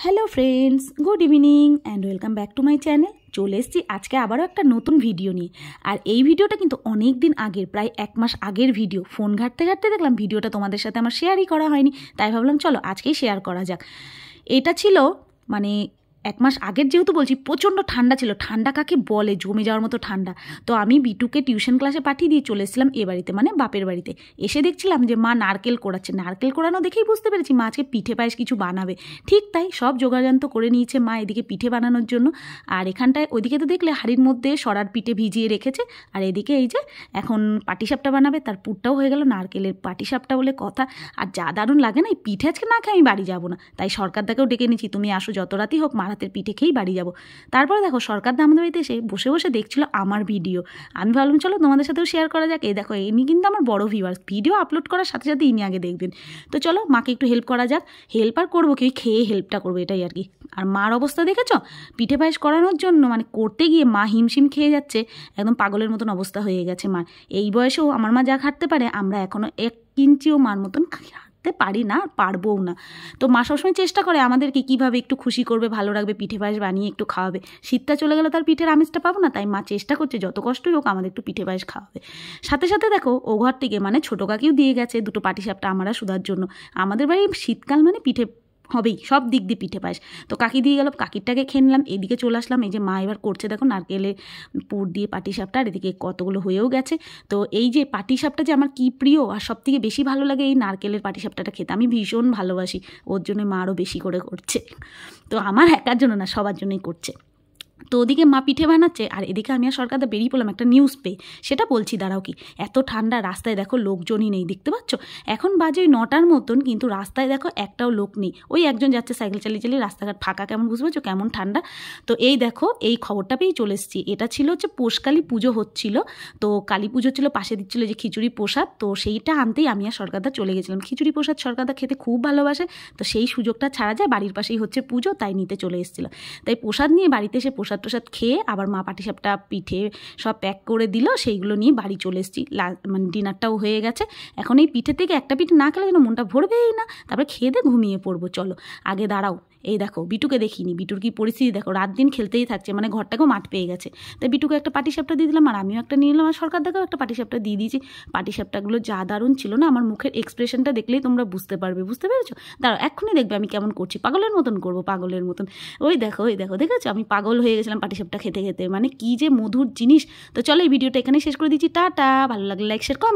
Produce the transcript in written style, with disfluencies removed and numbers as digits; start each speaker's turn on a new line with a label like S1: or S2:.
S1: Hello friends, good evening and welcome back to my channel. চলে এসেছি আজকে আবারও একটা নতুন ভিডিও নিয়ে। আর এই ভিডিওটা কিন্তু অনেক দিন আগের, প্রায় 1 মাস আগের ভিডিও। ফোন ঘাঁটতে ঘাঁটতে দেখলাম ভিডিওটা তোমাদের সাথে আমার শেয়ারই করা হয়নি, তাই ভাবলাম চলো আজকেই শেয়ার করা যাক। এটা ছিল 1 মাস আগের, যেহেতু বলছি প্রচণ্ড ঠান্ডা ছিল। ঠান্ডা কাকে বলে, জমে যাওয়ার মতো ঠান্ডা। তো আমি বিটুকে টিউশন ক্লাসে পাঠিয়ে দিয়ে চলে এসেছিলাম এ বাড়িতে, মানে বাপের বাড়িতে। এসে দেখছিলাম যে মা নারকেল কোড়াচ্ছে। নারকেল কোড়ানো দেখেই বুঝতে পেরেছি মা আজকে পিঠে পায়েস কিছু বানাবে। ঠিক তাই, সব জোগাড়যন্ত্র করে নিয়েছে মা এদিকে পিঠে বানানোর জন্য। আর এখানটায় ওইদিকে তো দেখলে হাঁড়ির মধ্যে সরার পিঠে ভিজিয়ে রেখেছে। আর এদিকে এই যে এখন পাটিসাপটা বানাবে, তার পুরটাও হয়ে গেল। নারকেলের পাটিসাপটা বলে কথা। আর যা দারুণ লাগে না, এই পিঠে আজকে না খেয়ে আমি বাড়ি যাবো না। তাই সরকারদাকেও ডেকে নিয়েছি, তুমি আসো, যত রাতই হোক মার হাতের পিঠে খেয়েই বাড়ি যাবো। তারপরে দেখো সরকারদা আমাদের বাড়িতে এসে বসে বসে দেখছিল আমার ভিডিও। আমি ভাবলাম চলো তোমাদের সাথেও শেয়ার করা যাক। এই দেখো, ইনি কিন্তু আমার বড় ভিউয়ার্স, ভিডিও আপলোড করার সাথে সাথে ইনি আগে দেখবেন। তো চলো মাকে একটু হেল্প করা যাক। হেল্প আর করবো কি, খেয়ে হেল্পটা করবো, এটাই আর কি। আর মার অবস্থা দেখেছো, পিঠে পায়েস করানোর জন্য করতে গিয়ে মা হিমশিম খেয়ে যাচ্ছে, একদম পাগলের মতন অবস্থা হয়ে গেছে মার। এই বয়সেও আমার মা যা খাটতে পারে, আমরা এখনও 1 ইঞ্চিও মার মতন পারি না, পারবও না। তো মা সবসময় চেষ্টা করে আমাদেরকে কীভাবে একটু খুশি করবে, ভালো রাখবে, পিঠে পায়েস বানিয়ে একটু খাওয়াবে। শীতটা চলে গেলে তার পিঠের আমেজটা পাবো না, তাই মা চেষ্টা করছে যত কষ্টই হোক আমাদের একটু পিঠে পায়েস খাওয়াবে। সাথে সাথে দেখো ও ঘর থেকে ছোটো কাকিও দিয়ে গেছে 2টো পাটিসাপটা আমরা সুধার জন্য। আমাদের বাড়ি শীতকাল পিঠে হবেই, সব দিক দিয়ে পিঠে পায়েস। তো কাকি দিয়ে গেল, কাকিরটাকে খেয়ে নিলাম। এদিকে চলে আসলাম, এই যে মা এবার করছে দেখো নারকেলের পুর দিয়ে পাটিসাপটা। আর এদিকে কতগুলো হয়েও গেছে। তো এই যে পাটিসাপটা যে আমার কি প্রিয়, আর সব থেকে বেশি ভালো লাগে এই নারকেলের পাটিসাপটাটা খেতে। আমি ভীষণ ভালোবাসি, ওর জন্য মা আরও বেশি করে করছে। তো আমার একার জন্য না, সবার জন্যই করছে। তো ওদিকে মা পিঠে বানাচ্ছে, আর এদিকে আমি আর সরকারদা বেরিয়ে পড়লাম একটা নিউজ পেয়ে। সেটা বলছি, দাঁড়াও। কি এত ঠান্ডা, রাস্তায় দেখো লোকজনই নেই, দেখতে পাচ্ছ? এখন বাজে 9টার মতন, কিন্তু রাস্তায় দেখো একটাও লোক নেই। ওই একজন যাচ্ছে সাইকেল চালিয়ে চালিয়ে, রাস্তাঘাট ফাঁকা। কেমন বুঝতে পারছো কেমন ঠান্ডা? তো এই দেখো, এই খবরটা পেয়েই চলে এসেছি। এটা ছিল হচ্ছে পোষকালী পুজো হচ্ছিল। তো কালী পুজো ছিল, পাশে দিচ্ছিল যে খিচুড়ি প্রসাদ। তো সেইটা আনতেই আমি আর সরকারদা চলে গেছিলাম। খিচুড়ি প্রসাদ সরকারদা খেতে খুব ভালোবাসে। তো সেই সুযোগটা ছাড়া যায়, বাড়ির পাশেই হচ্ছে পুজো, তাই নিতে চলে এসেছিল। তাই প্রসাদ নিয়ে বাড়িতে এসে প্রসাদ খেয়ে আবার মা পাটিসাপটা পিঠে সব প্যাক করে দিল, সেইগুলো নিয়ে বাড়ি চলে এসেছি। ডিনারটাও হয়ে গেছে। এখন এই পিঠে থেকে একটা পিঠে না খেলে যেন মনটা ভরবেই না। তারপরে খেয়ে দিয়ে ঘুমিয়ে পড়বো। চলো আগে দাঁড়াও, এই দেখো বিটুকে দেখিনি, বিটুর কি পরিস্থিতি দেখো, রাত দিন খেলতেই থাকছে, ঘরটাকেও মাঠ পেয়ে গেছে। তাই বিটুকে একটা পাটিসাপটা দিয়ে দিলাম, আর আমিও একটা নিয়ে নিলাম, আর সরকারদাকেও একটা পাটিসাপটা দিয়ে দিয়েছি। পাটিসাপটাগুলো যা দারুণ ছিল না, আমার মুখের এক্সপ্রেশনটা দেখলেই তোমরা বুঝতে পারবে। বুঝতে পেরেছো? দাঁড়াও, এক্ষুনি দেখবে আমি কেমন করছি, পাগলের মতন করবো, পাগলের মতন। ওই দেখো, ওই দেখো, দেখেছো আমি পাগল হয়ে গেছিলাম পাটিসাপটা খেতে খেতে। কি যে মধুর জিনিস। তো চলো এই ভিডিওটা এখানে শেষ করে দিচ্ছি। টাটা। ভালো লাগলে লাইক শেয়ার কম।